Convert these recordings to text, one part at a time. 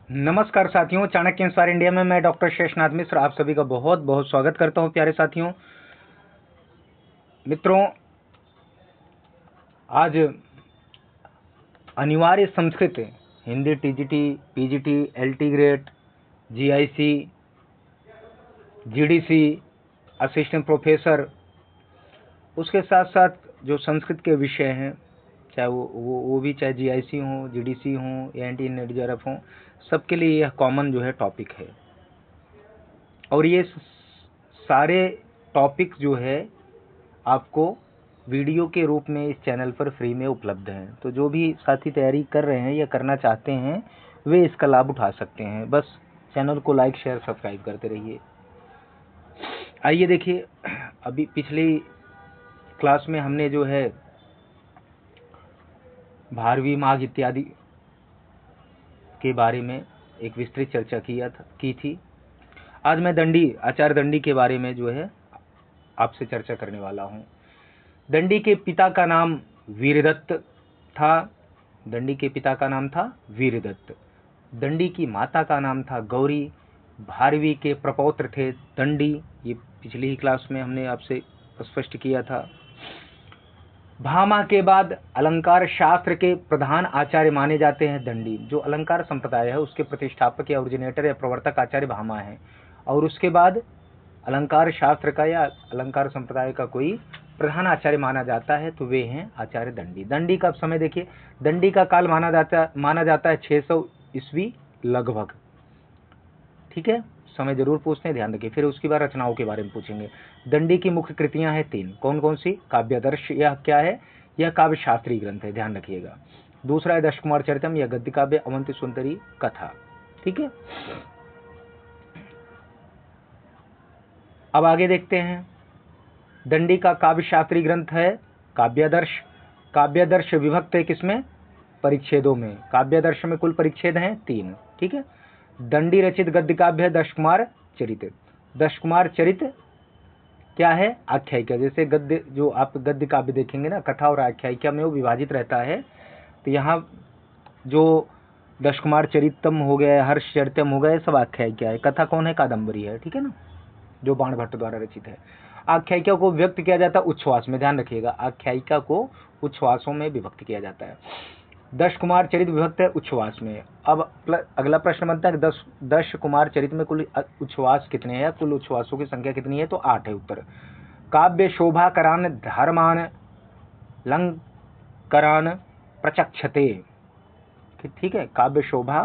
नमस्कार साथियों, Chanakya inspire India में मैं डॉक्टर शेषनाथ मिश्र आप सभी का बहुत बहुत स्वागत करता हूं। प्यारे साथियों, मित्रों, आज अनिवार्य Sanskrit Hindi TGT, PGT, LT grade, GIC, GDC, assistant professor, उसके साथ साथ जो संस्कृत के विषय हैं, चाहे वो भी चाहे जीआईसी हो, जीडीसी हो या एनटी नेट हो, सबके लिए यह कॉमन जो है टॉपिक है। और ये सारे टॉपिक जो है आपको वीडियो के रूप में इस चैनल पर फ्री में उपलब्ध हैं। तो जो भी साथी तैयारी कर रहे हैं या करना चाहते हैं वे इसका लाभ उठा सकते हैं। बस चैनल को लाइक, शेयर, सब्सक्राइब करते रहिए। आइए देखिए, अभी पिछली क्लास में हमने जो है भारवी, माघ इत्यादि के बारे में एक विस्तृत चर्चा की थी। आज मैं दंडी, आचार्य दंडी के बारे में जो है आपसे चर्चा करने वाला हूँ। दंडी के पिता का नाम वीरदत्त था। दंडी के पिता का नाम था वीरदत्त। दंडी की माता का नाम था गौरी। भारवी के प्रपौत्र थे दंडी। ये पिछली ही क्लास में हमने आपसे स्पष्ट किया था। भामा के बाद अलंकार शास्त्र के प्रधान आचार्य माने जाते हैं दंडी। जो अलंकार संप्रदाय है उसके प्रतिष्ठापक या ओरिजिनेटर या प्रवर्तक आचार्य भामा है। और उसके बाद अलंकार शास्त्र का या अलंकार संप्रदाय का कोई प्रधान आचार्य माना जाता है तो वे हैं आचार्य दंडी। दंडी का समय देखिए, दंडी का काल माना जाता है 600 ईस्वी लगभग। ठीक है, समय जरूर पूछते हैं, ध्यान रखिए। फिर उसके बाद रचनाओं के बारे में पूछेंगे। दंडी की मुख्य कृतियां हैं 3। कौन कौन सी? काव्यादर्श, यह क्या है? यह काव्य शास्त्रीय ग्रंथ है, ध्यान रखिएगा। दूसरा है दश कुमार चरितम या गद्य काव्य, अवंती सुंदरी कथा। ठीक है, अब आगे देखते हैं। दंडी का काव्य शास्त्रीय ग्रंथ है काव्यादर्श। काव्यादर्श विभक्त है किसमें? परिच्छेदों में। काव्यादर्श में कुल परिच्छेद हैं 3। ठीक है। दंडी रचित गद्य काव्य है दश कुमार चरित। दश कुमार चरित क्या है? आख्यायिका। जैसे गद्य, जो आप गद्य काव्य देखेंगे ना, कथा और आख्यायिका में वो विभाजित रहता है। तो यहाँ जो दश कुमार चरितम हो गया, हर्ष चरितम हो गया, सब आख्यायिका है। कथा कौन है? कादम्बरी है। ठीक है ना, जो बाण भट्ट द्वारा रचित है। आख्यायिका को व्यक्त किया जाता है उच्छ्वास में, ध्यान रखिएगा। आख्यायिका को उच्छ्वासों में विभक्त किया जाता है। दश कुमार चरित विभक्त है उच्छ्वास में। अब अगला प्रश्न बनता है कि दश कुमार चरित में कुल उच्छ्वास कितने हैं, कुल उच्छ्वासों की संख्या कितनी है? तो 8 है उत्तर। काव्य शोभा करान धर्मान लंकरान प्रचक्षते। ठीक है, काव्य शोभा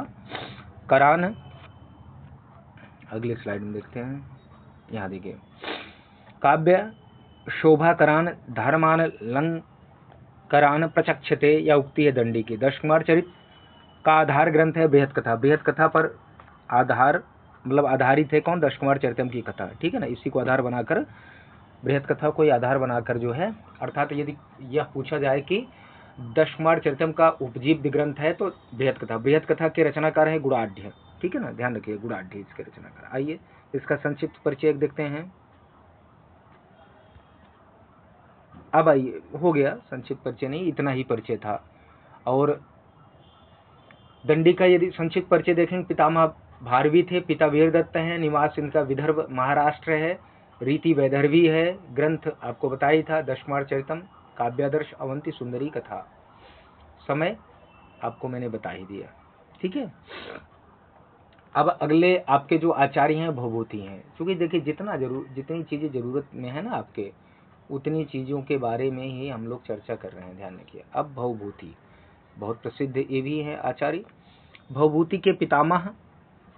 करान, अगले स्लाइड में देखते हैं। यहाँ देखिए, काव्य शोभा करान धर्मान लंकरान प्रचक्षते, या उक्ति है दंडी की। दश कुमार चरित का आधार ग्रंथ है बृहत कथा। बृहत कथा पर आधार मतलब आधारित है कौन? दश कुमार चरितम की कथा। ठीक है ना, इसी को आधार बनाकर, बृहत कथा को आधार बनाकर जो है, अर्थात यदि यह पूछा जाए कि दश कुमार चरितम का उपजीव्य ग्रंथ है तो बृहत कथा। बृहत कथा के रचनाकार है गुणाढ़। ठीक है ना, ध्यान रखिए, गुणाढ़ इसके रचनाकार। आइए इसका संक्षिप्त परिचय देखते हैं। अब आइए, हो गया संक्षिप्त परिचय, नहीं इतना ही परिचय था। और दंडी का यदि संक्षिप्त परिचय देखेंगे, पितामह भारवी थे, पिता वीरदत्त हैं, निवास इनका विदर्भ महाराष्ट्र है, रीति वैदर्भी है, ग्रंथ आपको बताया ही था दश कुमार चरितम, काव्यादर्श, अवंती सुंदरी कथा। समय आपको मैंने बता ही दिया। ठीक है, अब अगले आपके जो आचार्य हैं भवभूति हैं। क्योंकि देखिए, जितनी चीजें जरूरत में है ना आपके, उतनी चीजों के बारे में ही हम लोग चर्चा कर रहे हैं, ध्यान रखिए। अब भवभूति बहुत प्रसिद्ध ये भी है आचार्य। भवभूति के पितामह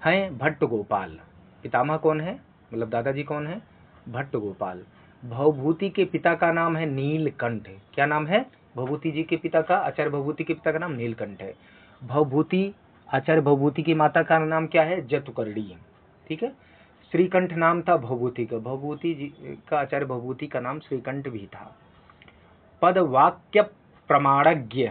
हैं भट्ट गोपाल। पितामह कौन है, मतलब दादाजी कौन है? भट्ट गोपाल। भवभूति के पिता का नाम है नीलकंठ। क्या नाम है? भवभूति जी के पिता का, आचार्य भवभूति के पिता का नाम नीलकंठ है। भवभूति, आचार्य भवभूति की माता का नाम क्या है? जतुकर्णी। ठीक है, श्रीकंठ नाम था भवभूति का। भवभूति जी का, आचार्य भवभूति का नाम श्रीकंठ भी था। पदवाक्य प्रमाणज्ञ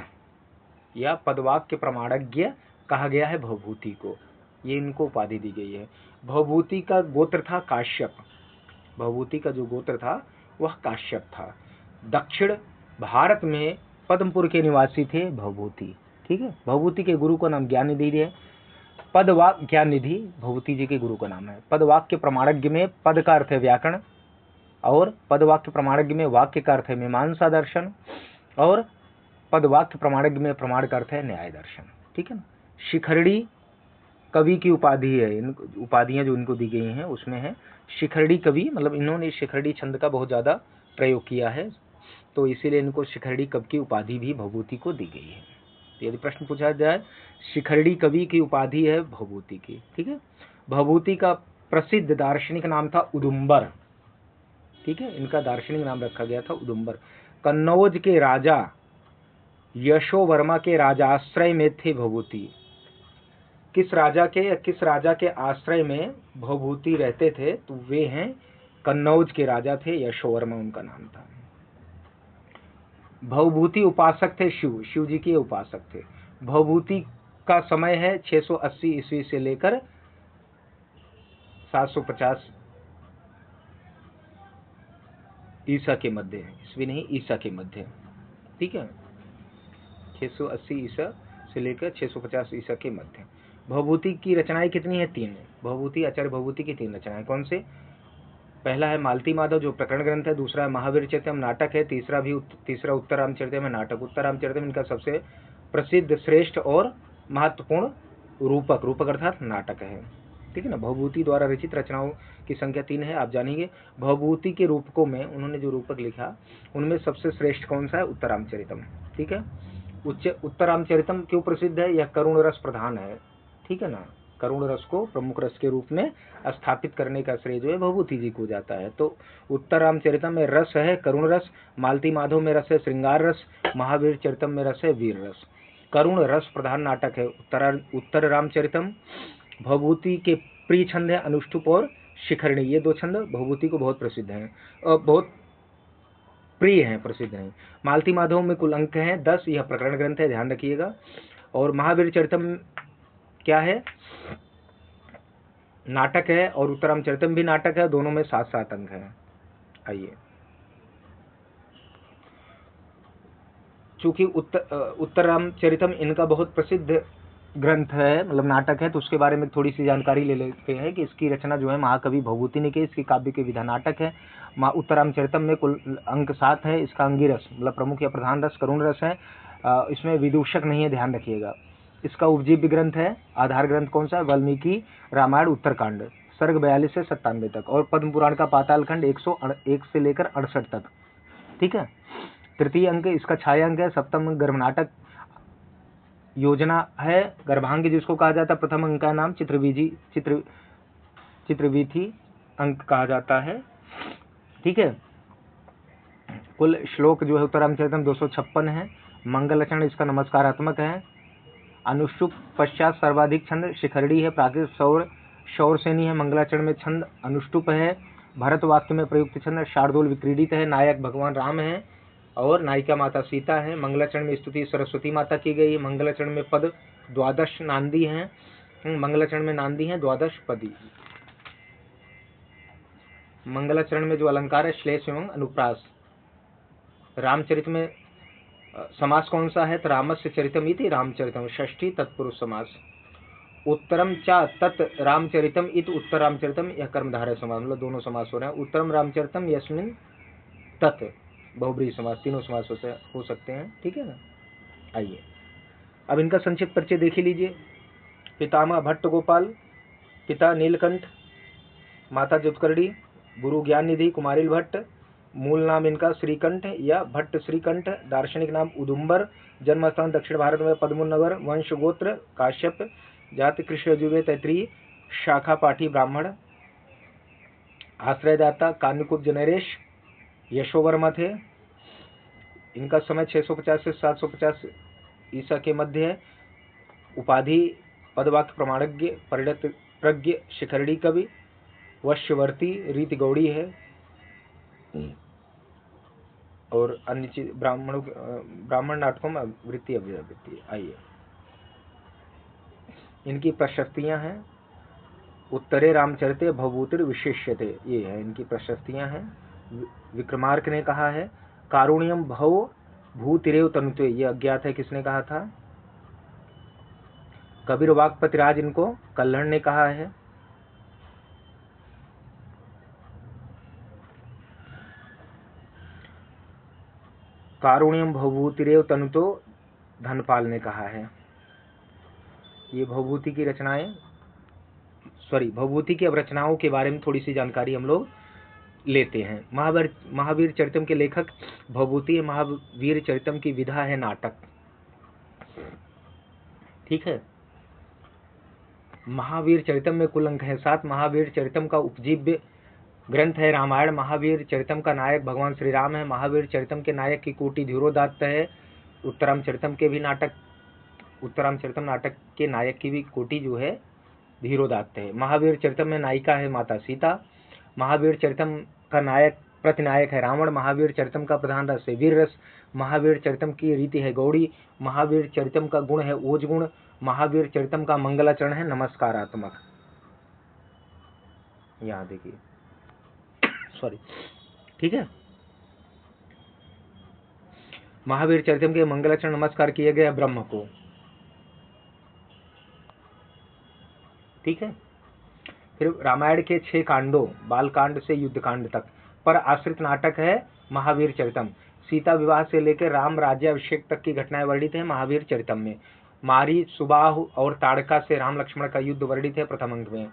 या पदवाक्य प्रमाणज्ञ कहा गया है भवभूति को, ये इनको उपाधि दी गई है। भवभूति का गोत्र था काश्यप। भवभूति का जो गोत्र था वह काश्यप था। दक्षिण भारत में पद्मपुर के निवासी थे भवभूति। ठीक है, भवभूति के गुरु का नाम ज्ञाननिधि है। पद वाक्य ज्ञान निधि भभूति जी के गुरु का नाम है। पद वाक्य प्रमाणज्ञ में पद का अर्थ है व्याकरण, और पद वाक्य प्रमाणज्ञ में वाक्य का अर्थ है मीमांसा दर्शन, और पद वाक्य प्रमाणज्ञ में प्रमाण का अर्थ है न्याय दर्शन। ठीक है ना। शिखरड़ी कवि की उपाधि है, इन उपाधियां जो इनको दी गई हैं उसमें है शिखरड़ी कवि, मतलब इन्होंने शिखरड़ी छंद का बहुत ज्यादा प्रयोग किया है, तो इसीलिए इनको शिखरड़ी कवि की उपाधि भी भभूति को दी गई है। तो यदि प्रश्न पूछा जाए, शिखरड़ी कवि की उपाधि है भभूति की। ठीक है। भभूति का प्रसिद्ध दार्शनिक नाम था उदुम्बर। ठीक है, इनका दार्शनिक नाम रखा गया था उदुम्बर। कन्नौज के राजा यशोवर्मा के राजाश्रय में थे भभूति। किस राजा के आश्रय में भभूति रहते थे, तो वे हैं कन्नौज के राजा थे, यशोवर्मा उनका नाम था। भवभूति उपासक थे शिव जी के उपासक थे। भवभूति का समय है 680 ईस्वी से लेकर 750 ईसा के मध्य, ईस्वी नहीं ईसा के मध्य। ठीक है, 680 ईसा से लेकर 650 ईसा के मध्य। भवभूति की रचनाएं कितनी है? 3। भवभूति आचार्य भवभूति की 3 रचनाएं कौन से? पहला है मालती माधव जो प्रकरण ग्रंथ है, दूसरा है महावीर चरितम नाटक है, तीसरा उत्तर रामचरितम है नाटक। उत्तर रामचरितम इनका सबसे प्रसिद्ध, श्रेष्ठ और महत्वपूर्ण रूपक अर्थात नाटक है। ठीक है ना। भवभूति द्वारा रचित रचनाओं की संख्या 3 है, आप जानेंगे। भवभूति के रूपकों में उन्होंने जो रूपक लिखा उनमें सबसे श्रेष्ठ कौन सा है? उत्तर रामचरितम। ठीक है। उत्तर रामचरितम क्यों प्रसिद्ध है? यह करुण रस प्रधान है। ठीक है ना। करुण रस को प्रमुख रस के रूप में स्थापित करने का श्रेय जो है भभूति जी को जाता है। तो उत्तर रामचरितम में रस है करुण रस, मालती माधव में रस है श्रृंगार रस, महावीर चरितम में रस है वीर रस। करुण रस प्रधान नाटक है उत्तर रामचरितम। भभूति के प्रिय छंद है अनुष्टुप और शिखरणी। ये 2 छंद भभूति को बहुत प्रसिद्ध हैं, बहुत प्रिय हैं, प्रसिद्ध हैं। मालती माधव में कुल अंक हैं 10, यह प्रकरण ग्रंथ है, ध्यान रखिएगा। और महावीर चरितम क्या है? नाटक है, और उत्तर रामचरितम भी नाटक है, दोनों में 7-7 अंक हैं। आइए, चूंकि उत्तर रामचरितम इनका बहुत प्रसिद्ध ग्रंथ है, मतलब नाटक है, तो उसके बारे में थोड़ी सी जानकारी ले लेते हैं कि इसकी रचना जो है महाकवि भभूति ने की। इसकी काव्य की विधा नाटक है। उत्तर रामचरितम में कुल अंक 7 है। इसका अंगिरस मतलब प्रमुख या प्रधान रस करुण रस है, इसमें विदूषक नहीं है, ध्यान रखिएगा। इसका उपजीव्य ग्रंथ है, आधार ग्रंथ कौन सा? वाल्मीकि रामायण उत्तरकांड, सर्ग 42 से 97 तक, और पद्म पुराण का पातालखंड 101 से लेकर 68 तक। ठीक है। तृतीय अंक इसका छाया अंक है। सप्तम अंक गर्भनाटक योजना है, गर्भांग जिसको कहा जाता है। प्रथम अंक का नाम चित्रवीथी अंक कहा जाता है। ठीक है। कुल श्लोक जो है उत्तर रामचरितम 256 है। मंगलाचरण इसका नमस्कारात्मक है। अनुष्टुप पश्चात सर्वाधिक छंद शिखरड़ी है। प्राकृत शौरसेनी है। मंगलाचरण में छंद अनुष्टुप है। भरत वाक्य में प्रयुक्त छंद शार्दूल विक्रीडित है। नायक भगवान राम है और नायिका माता सीता है। मंगलाचरण में स्तुति सरस्वती माता की गई है। मंगलाचरण में पद 12 नांदी हैं। मंगलाचरण में नांदी हैं 12 पदी। मंगलाचरण में जो अलंकार है श्लेष एवं अनुप्रास। रामचरित में समास कौन सा है? तो रामस्य चरितम इति रामचरितम, षष्ठी तत्पुरुष समास। उत्तरम चा तत् रामचरितम इत उत्तर रामचरितम, यह कर्मधारय समास, मतलब दोनों समास हो रहे हैं। उत्तरम रामचरितम यस्मिन तत् बहुब्रीहि समास, तीनों समास हो सकते हैं। ठीक है ना। आइए, अब इनका संक्षिप्त परिचय देख लीजिए। पितामह भट्ट गोपाल, पिता नीलकंठ, माता जुत्कर्णी, गुरु ज्ञान निधि कुमारिल भट्ट। मूल नाम इनका श्रीकंठ या भट्ट श्रीकंठ, दार्शनिक नाम उदुम्बर, जन्म स्थान दक्षिण भारत में पद्मन नगर, वंश गोत्र काश्यप, जाति कृष्ण यजुर्वेद तैत्रीय, शाखा पाठी ब्राह्मण, आश्रयदाता कान्यकुब्ज नरेश यशोवर्मा थे। इनका समय 650 से 750 ईसा के मध्य है। उपाधि पदवाक्य प्रमाणज्ञ, परिणत प्रज्ञ, शिखरड़ी कवि, वश्यवर्ती, रीति गौड़ी है, और अन्य चीज ब्राह्मण नाटकों में वृत्ति अभिवृत्ति। आइए, इनकी प्रशस्तियां हैं। उत्तरे रामचरिते भवभूतिर विशेष्यते, ये है इनकी प्रशस्तियां हैं। विक्रमार्क ने कहा है कारुण्यम भव भूतिरेव तनुते, ये अज्ञात है किसने कहा था? कबीर वाक्पतिराज इनको कल्हड़ ने कहा है। कारुण्यम भवभूतिरेव तनुतो धनपाल ने कहा है। ये भवभूति की रचनाएं, भवभूति की रचनाओं के बारे में थोड़ी सी जानकारी हम लोग लेते हैं। महावीर चरितम के लेखक भवभूति। महावीर चरितम की विधा है नाटक। ठीक है। महावीर चरितम में कुल अंक है 7। महावीर चरितम का उपजीव्य ग्रंथ है रामायण। महावीर चरितम का नायक भगवान श्री राम है। महावीर चरितम के नायक की कोटि धीरोदात्त है। उत्तराम चरितम नाटक के नायक की भी कोटि जो है धीरोदात्त है। महावीर चरितम में नायिका है माता सीता। महावीर चरितम का नायक प्रतिनायक है रावण। महावीर चरितम का प्रधान रस है वीर रस। महावीर चरितम की रीति है गौड़ी। महावीर चरितम का गुण है ओज गुण। महावीर चरितम का मंगलाचरण है नमस्कारात्मक। यहाँ देखिए, ठीक है। महावीर चरितम के मंगलाचरण नमस्कार किए गए ब्रह्म को। ठीक है। फिर रामायण के 6 कांडों, बाल कांड से युद्ध कांड तक पर आश्रित नाटक है महावीर चरितम। सीता विवाह से लेकर राम राज्याभिषेक तक की घटनाएं वर्णित है महावीर चरितम में। मारी, सुबाहु और ताड़का से राम लक्ष्मण का युद्ध वर्णित है प्रथम अंक में।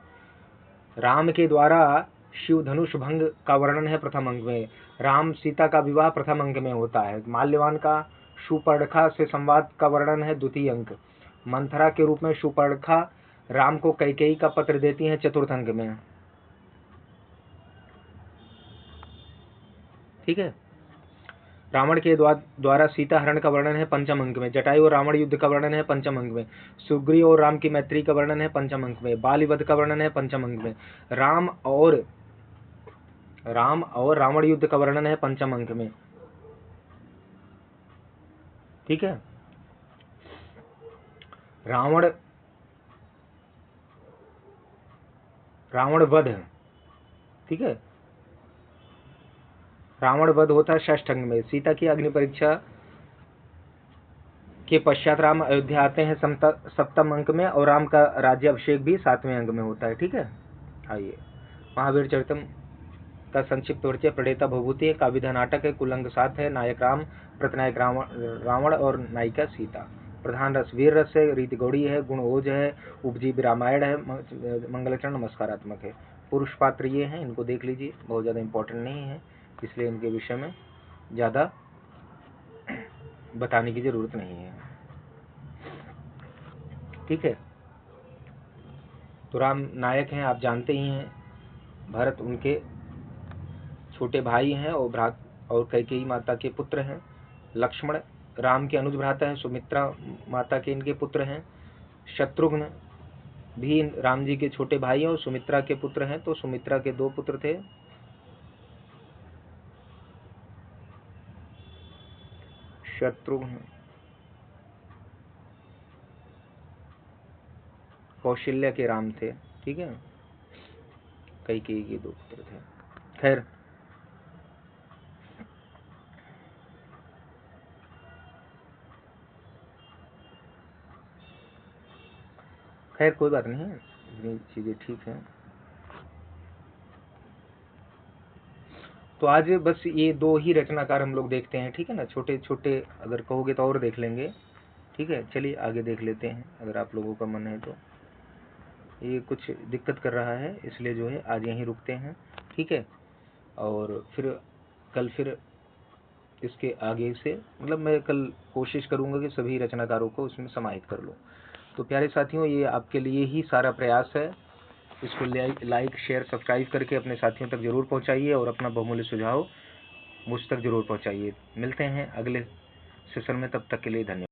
राम के द्वारा शिव धनुष भंग का वर्णन है प्रथम अंक में। राम सीता का विवाह प्रथम अंक में होता है। माल्यवान का शूर्पणखा से संवाद का वर्णन है द्वितीय अंक। मंथरा के रूप में शूर्पणखा राम को कैकेयी का पत्र देती है चतुर्थ अंक में। ठीक है। रावण के द्वारा सीता हरण का वर्णन है पंचम अंक में। जटायु और रावण युद्ध का वर्णन है पंचम अंक में। सुग्रीव और राम की मैत्री का वर्णन है पंचम अंक में। बाली वध का वर्णन है पंचम अंक में। राम और रावण युद्ध का वर्णन है पंचम अंक में। ठीक है। रावण वध, ठीक है, रावण वध होता है षष्ठ अंग में। सीता की अग्नि परीक्षा के पश्चात राम अयोध्या आते हैं सप्तम अंक में और राम का राज्याभिषेक भी 7वें अंग में होता है। ठीक है। आइए, महावीर चरितम का संक्षिप्त परिचय। प्रणेता भवभूति है। काव्यधा नाटक है। कुल अंक 7 है। नायक राम, प्रतिनायक रावण और नायिका सीता। प्रधान रस वीर रस है। रीति गौड़ी है। गुण ओज है। उपजीव रामायण है। मंगलाचरण नमस्कारात्मक है। पुरुष पात्र ये हैं, इनको देख लीजिए, बहुत ज़्यादा इंपॉर्टेंट नहीं है, इसलिए इनके विषय में ज़्यादा बताने की जरूरत नहीं है। ठीक है। तो राम नायक हैं, आप जानते ही हैं। भरत उनके छोटे भाई हैं और कैकेयी माता के पुत्र हैं। लक्ष्मण राम के अनुज भ्राता हैं। सुमित्रा माता के इनके पुत्र हैं। शत्रुघ्न भी राम जी के छोटे भाई हैं और सुमित्रा के पुत्र हैं। तो सुमित्रा के 2 पुत्र थे। शत्रुघ्न कौशल्या के राम थे। ठीक है। कैकेयी के 2 पुत्र थे। खैर कोई बात नहीं है, इतनी चीजें ठीक हैं। तो आज बस ये 2 ही रचनाकार हम लोग देखते हैं। ठीक है ना। छोटे छोटे अगर कहोगे तो और देख लेंगे। ठीक है। चलिए आगे देख लेते हैं अगर आप लोगों का मन है तो। ये कुछ दिक्कत कर रहा है, इसलिए जो है आज यहीं रुकते हैं। ठीक है। और फिर कल फिर इसके आगे से मैं कल कोशिश करूंगा कि सभी रचनाकारों को उसमें समाहित कर लूँ। तो प्यारे साथियों, ये आपके लिए ही सारा प्रयास है। इसको लाइक शेयर सब्सक्राइब करके अपने साथियों तक जरूर पहुंचाइए और अपना बहुमूल्य सुझाव मुझ तक जरूर पहुंचाइए। मिलते हैं अगले सेशन में, तब तक के लिए धन्यवाद।